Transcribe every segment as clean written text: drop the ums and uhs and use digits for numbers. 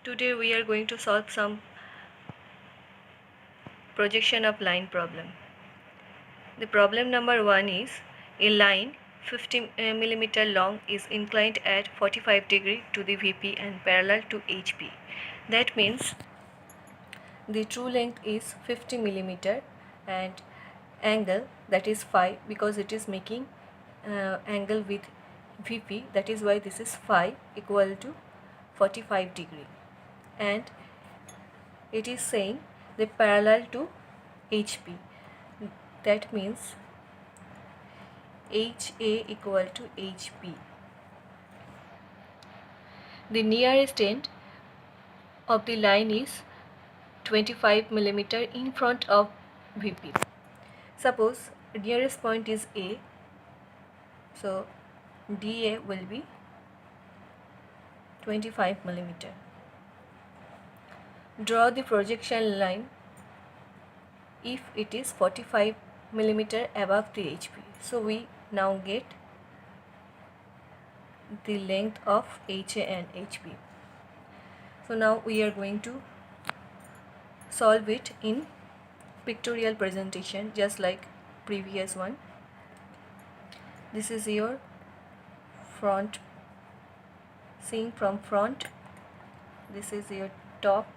Today we are going to solve some projection of line problem. The problem number 1 is a line 50 millimeter long is inclined at 45 degree to the VP and parallel to HP. That means the true length is 50 millimeter and angle, that is phi, because it is making angle with VP, that is why this is phi equal to 45 degree, and it is saying the parallel to HP, that means HA equal to HP. The nearest end of the line is 25 millimeter in front of VP. Suppose nearest point is A, so DA will be 25 millimeter. Draw the projection line if it is 45 millimeter above the HP. So we now get the length of HA and HP. So now we are going to solve it in pictorial presentation, just like previous one. This is your front, seeing from front. This is your top.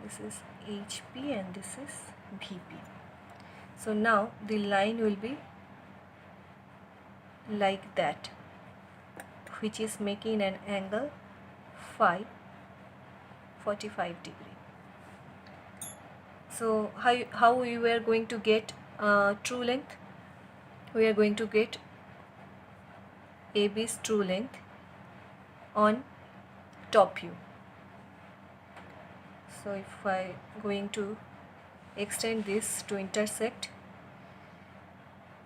This is HP and this is VP. So now the line will be like that, which is making an angle phi 45 degree. So how we were going to get true length? We are going to get AB's true length on top view. So if I going to extend this to intersect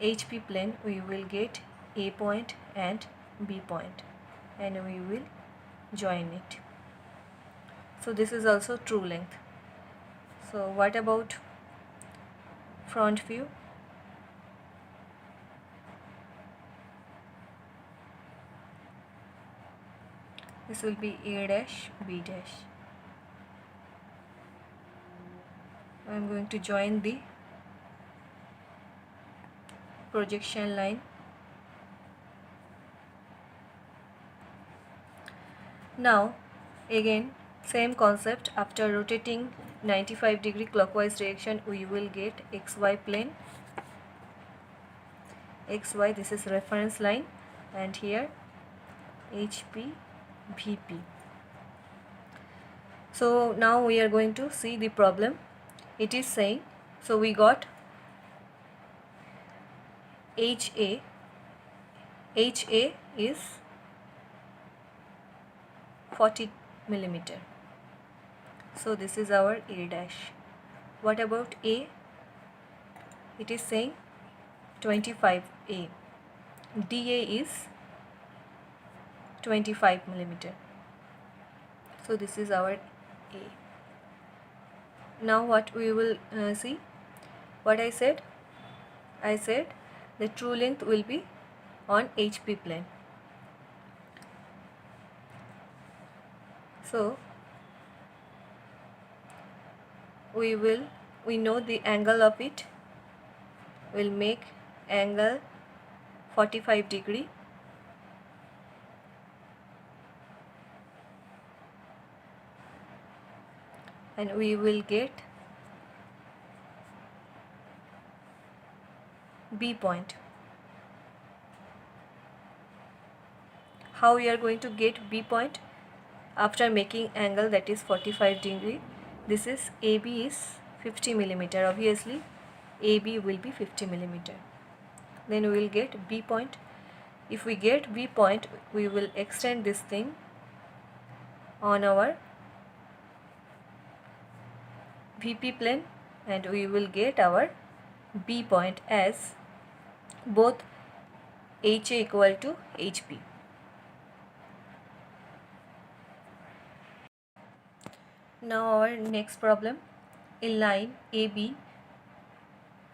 HP plane, we will get A point and B point, and we will join it. So this is also true length. So what about front view? This will be A dash, B dash. I am going to join the projection line. Now again same concept, after rotating 95 degree clockwise direction we will get XY plane. XY, this is reference line, and here HP, VP. So now we are going to see the problem. It is saying, so we got HA is 40 millimeter. So this is our A dash. What about A? It is saying 25A. DA is 25 millimeter. So this is our A. Now what we will see? What I said? I said the true length will be on HP plane. So we know the angle of it will make angle 45 degree, and we will get B point. How we are going to get B point? After making angle that is 45 degree, this is AB is 50 millimeter. Obviously AB will be 50 millimeter. Then we will get B point. If we get B point, we will extend this thing on our VP plane, and we will get our B point as both HA equal to HP. Now our next problem, a line AB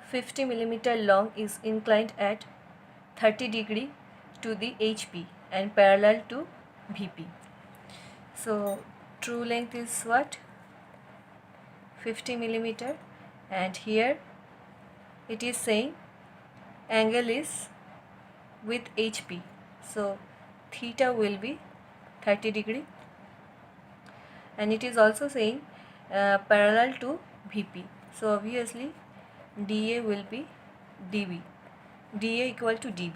50 millimeter long is inclined at 30 degree to the HP and parallel to VP. So true length is what? 50 millimeter, and here it is saying angle is with HP, so theta will be 30 degree, and it is also saying parallel to VP, so obviously DA will be DB, DA equal to DB.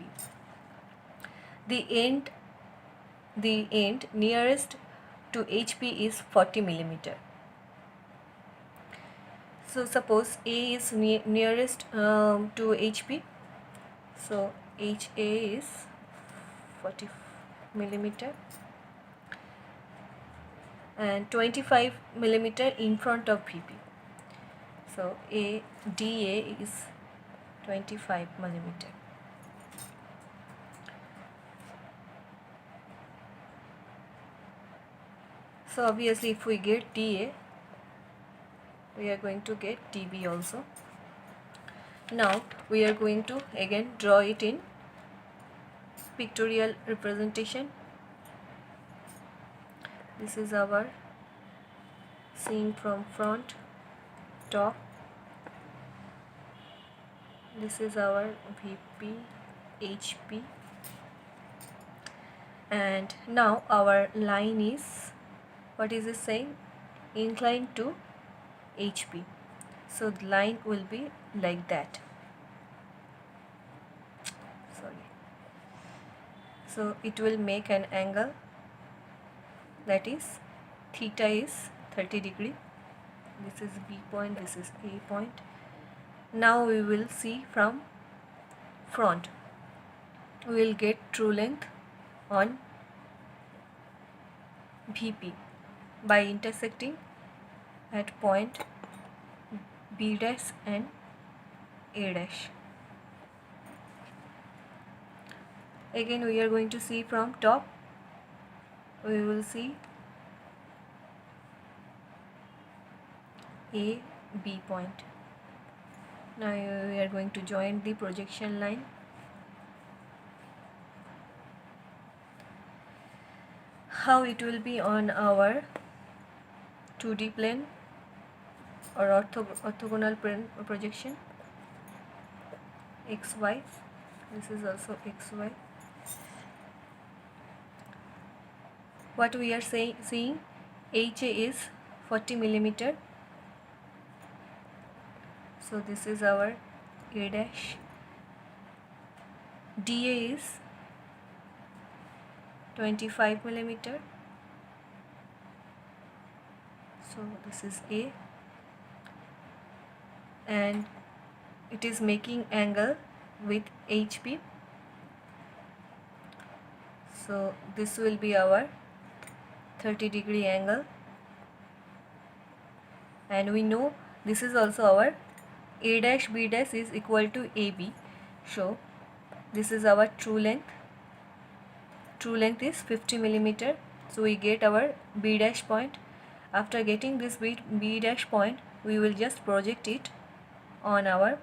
The end nearest to HP is 40 millimeter. So suppose A is nearest to HP, so HA is 40 millimeter and 25 millimeter in front of VP. So DA is 25 millimeter. So obviously if we get DA, we are going to get DB also. Now we are going to again draw it in pictorial representation. This is our scene from front, top. This is our VP, HP, and now our line is, what is it saying? Inclined to HP. So the line will be like that. Sorry. So it will make an angle, that is theta is 30 degree. This is B point, this is A point. Now we will see from front. We will get true length on VP by intersecting at point B dash and A dash. Again we are going to see from top. We will see A, B point. Now we are going to join the projection line. How it will be on our 2D plane or orthogonal plane projection, XY. This is also XY. What we are seeing, HA is 40 millimeter. So this is our A dash. DA is 25 millimeter. So this is A, and it is making angle with HP. So this will be our 30 degree angle, and we know this is also our A dash B dash is equal to AB. So this is our true length. True length is 50 millimeter. So we get our B dash point. After getting this B dash point, we will just project it on our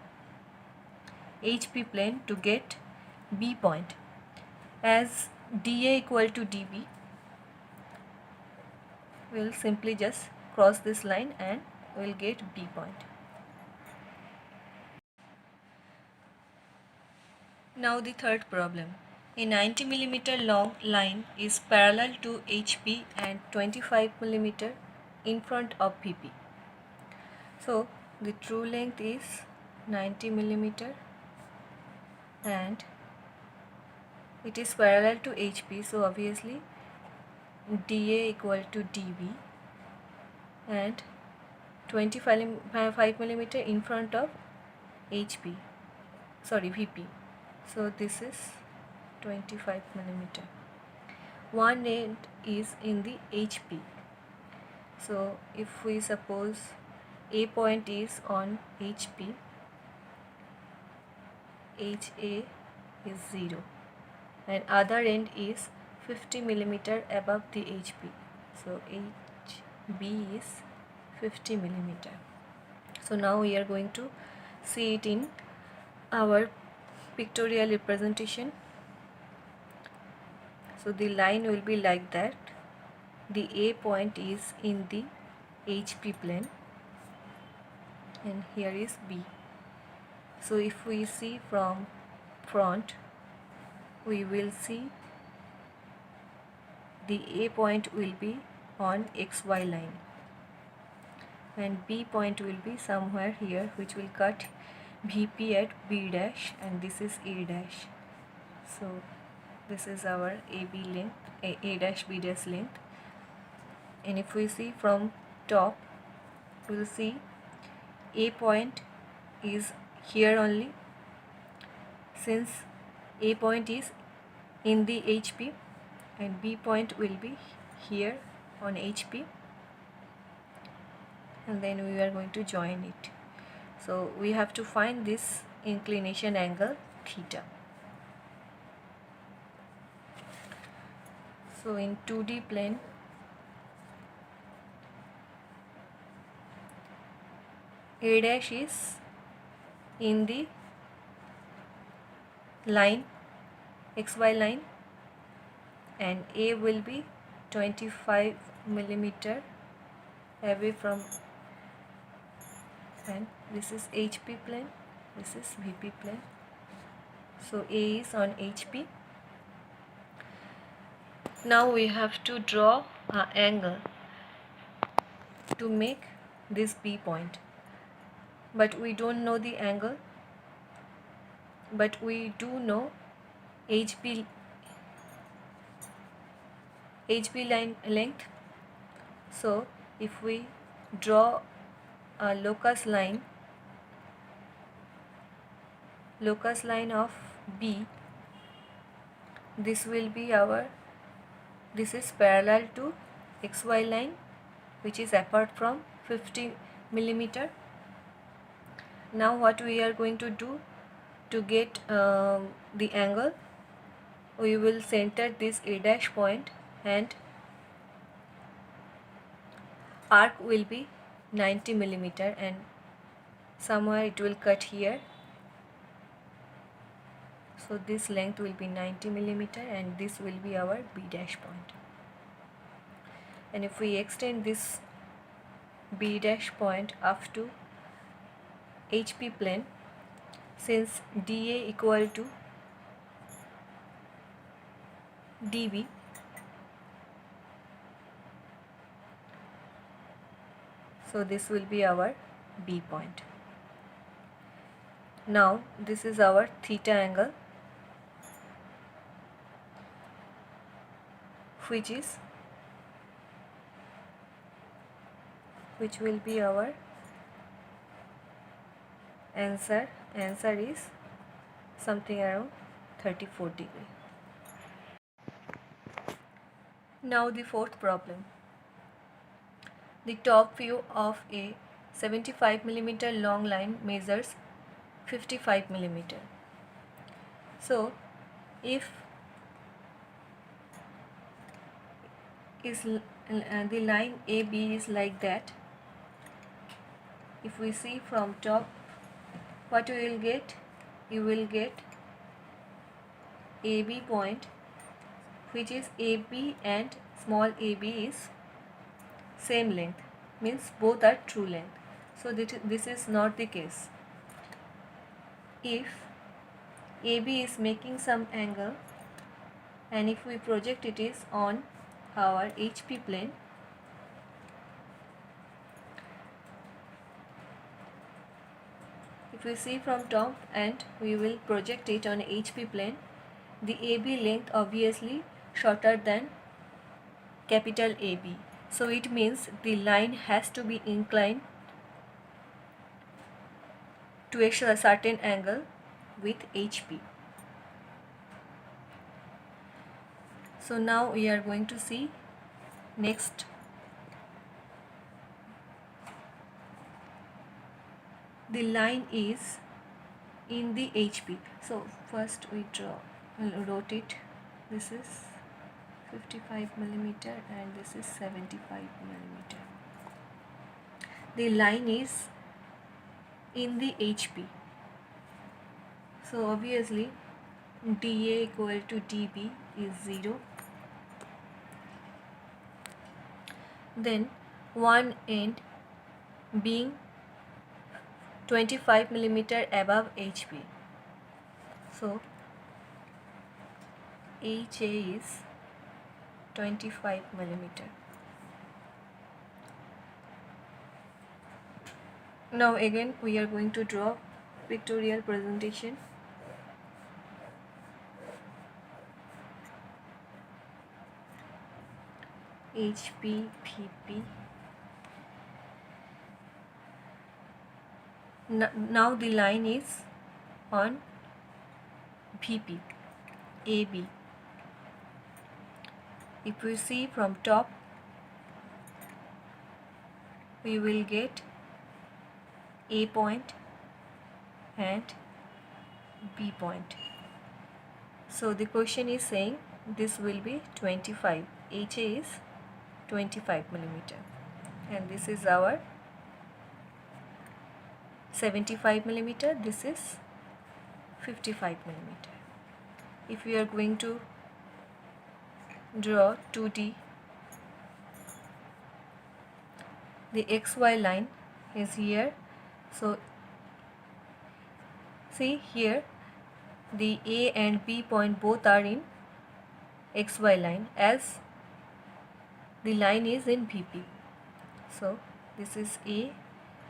HP plane to get B point. As DA equal to DB, we will simply just cross this line and we will get B point. Now the third problem. A 90 millimeter long line is parallel to HP and 25 millimeter in front of VP. So the true length is 90 millimeter and it is parallel to HP. So obviously DA equal to DB and 25 millimeter in front of VP. So this is 25 millimeter. One end is in the HP. So if we suppose A point is on HP, HA is 0 and other end is 50 millimeter above the HP. So HB is 50 millimeter. So now we are going to see it in our pictorial representation. So the line will be like that. the A point is in the HP plane and here is B. So if we see from front, we will see the A point will be on XY line and B point will be somewhere here, which will cut VP at B dash, and this is A dash. So this is our AB length, A dash B dash length. And if we see from top, we will see A point is here only, since A point is in the HP, and B point will be here on HP, and then we are going to join it. So we have to find this inclination angle theta. So in 2D plane, A dash is in the line, XY line, and A will be 25 millimeter away from, and this is HP plane, this is VP plane. So A is on HP. Now we have to draw an angle to make this B point, but we don't know the angle, but we do know HB line length. So if we draw a locus line of B, this will be our, this is parallel to XY line, which is apart from 50 millimeter. Now what we are going to do to get the angle, we will center this A dash point and arc will be 90 millimeter, and somewhere it will cut here. So this length will be 90 millimeter and this will be our B dash point. And if we extend this B dash point up to HP plane, since DA equal to DB, so this will be our B point. Now this is our theta angle, which will be our answer. Answer is something around 34 degree. Now the fourth problem. The top view of a 75 millimeter long line measures 55 millimeter. So if the line AB is like that, if we see from top, what we will get? You will get AB point, which is AB and small AB is same length, means both are true length. So this is not the case. If AB is making some angle, and if we project it is on our HP plane, if we see from top and we will project it on HP plane, the AB length obviously shorter than capital AB. So it means the line has to be inclined to a certain angle with HP. So now we are going to see next. The line is in the HP. So first we rotate. This is 55 millimeter and this is 75 millimeter. The line is in the HP. So obviously DA equal to DB is 0. then one end being 25 millimeter above HP. So HA is 25 millimeter. Now again we are going to draw pictorial presentation. HP, VP. Now the line is on VP, AB. If we see from top, we will get A point and B point. So the question is saying this will be 25. HA is 25 millimeter and this is our 75 millimeter. This is 55 millimeter. If we are going to draw 2D, the XY line is here. So see here, the A and B point both are in XY line as the line is in VP. So this is A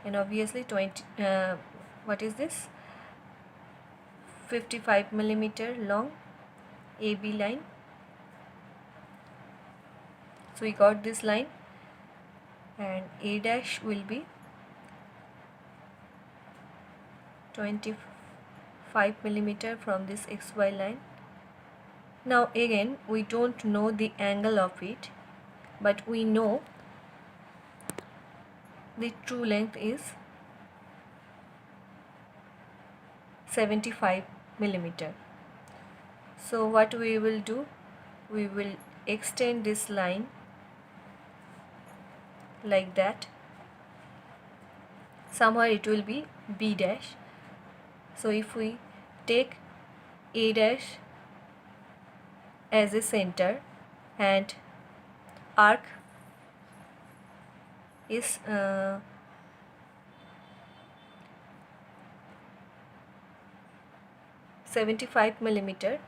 and obviously 55 millimeter long AB line. So we got this line and A dash will be 25 millimeter from this XY line. Now again we don't know the angle of it, but we know the true length is 75 millimeter. So what we will do, we will extend this line like that. Somewhere it will be B dash. So if we take A dash as a center and arc is 75 millimeter,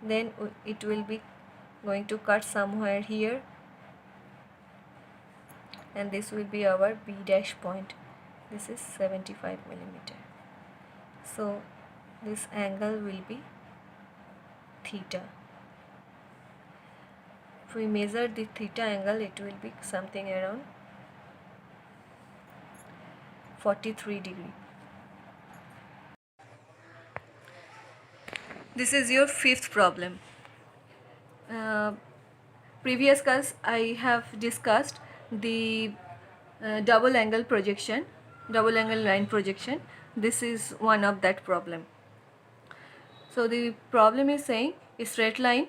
then it will be going to cut somewhere here and this will be our B dash point. This is 75 millimeter. So this angle will be theta. If we measure the theta angle, it will be something around 43 degree. This is your fifth problem. Previous class I have discussed the double angle projection, double angle line projection. This is one of that problem. So the problem is saying a straight line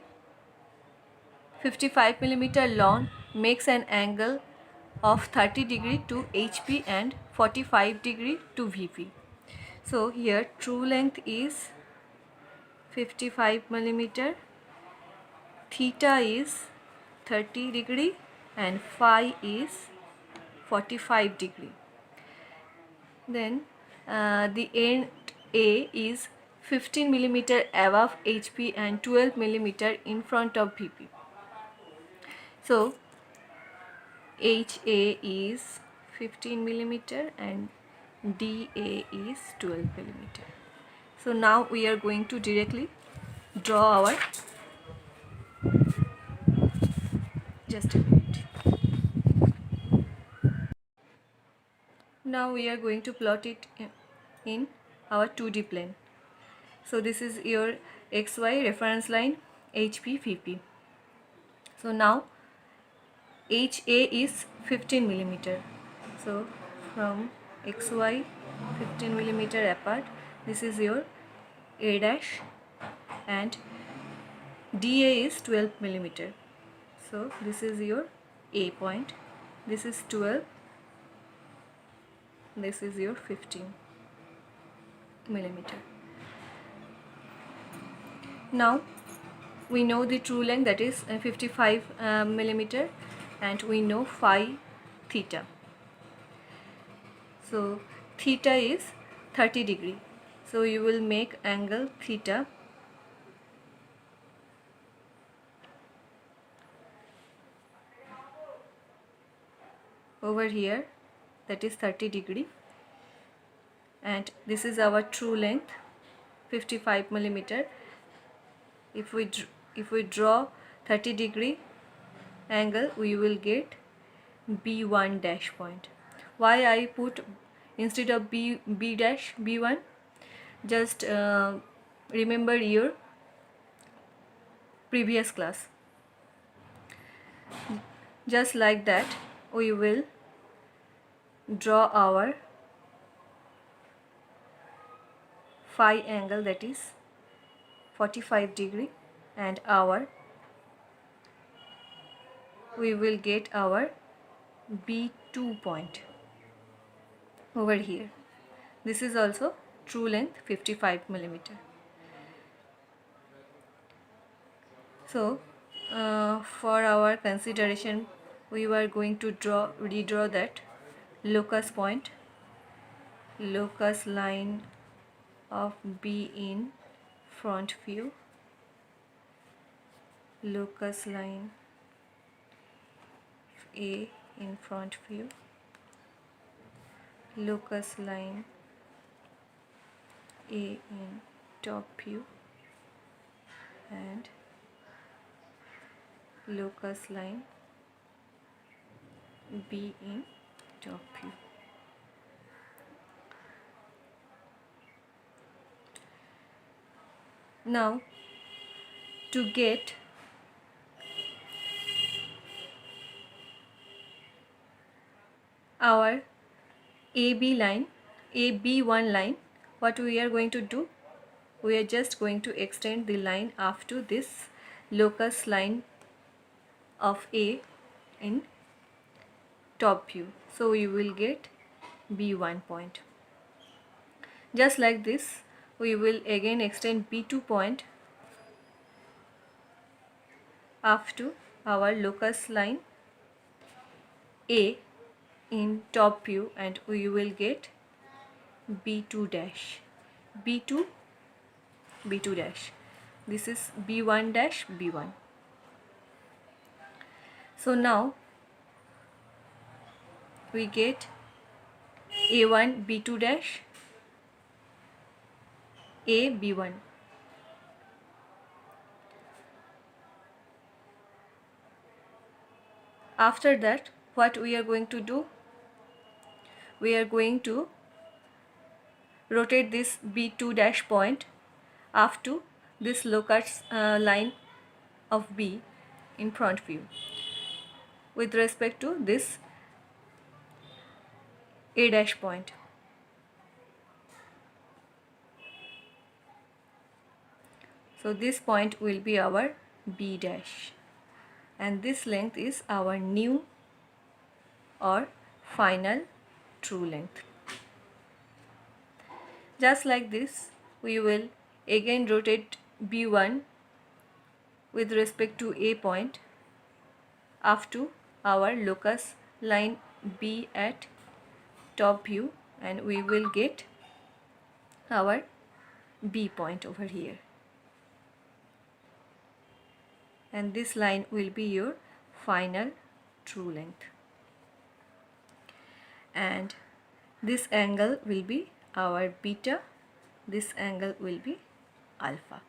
55 millimeter long makes an angle of 30 degree to HP and 45 degree to VP. So here true length is 55 millimeter, theta is 30 degree and phi is 45 degree. Then the end A is 15 millimeter above HP and 12 millimeter in front of VP. So HA is 15 millimeter and DA is 12 millimeter. So now we are going to directly draw our, just a minute. Now we are going to plot it in our 2D plane. So this is your XY reference line, HP, VP. So now HA is 15 millimeter. So from XY 15 millimeter apart, this is your A dash and DA is 12 millimeter. So this is your A point, this is 12, this is your 15 millimeter. Now we know the true length, that is 55 millimeter. and we know phi theta. So theta is 30 degree. So you will make angle theta over here, that is 30 degree, and this is our true length 55 millimeter. If we draw 30 degree angle, we will get B1 dash point. Why I put instead of B dash B1? Just remember your previous class. Just like that, we will draw our phi angle, that is 45 degree, and we will get our B2 point over here. This is also true length 55 millimeter. So for our consideration, we were going to redraw that locus point, locus line of B in front view, locus line A in front view, locus line A in top view, and locus line B in top view. Now to get our AB1 line, what we are going to do? We are just going to extend the line up to this locus line of A in top view. So we will get B1 point. Just like this, we will again extend B2 point up to our locus line A in top view, and we will get B2 dash. B2 dash. This is B1 dash B1. So now we get A1 B2 dash, A B1. After that, what we are going to do? We are going to rotate this B2 dash point up to this locus line of B in front view with respect to this A dash point. So this point will be our B dash, and this length is our new or final true length. Just like this, we will again rotate B1 with respect to A point up to our locus line B at top view, and we will get our B point over here, and this line will be your final true length, and this angle will be our beta, this angle will be alpha.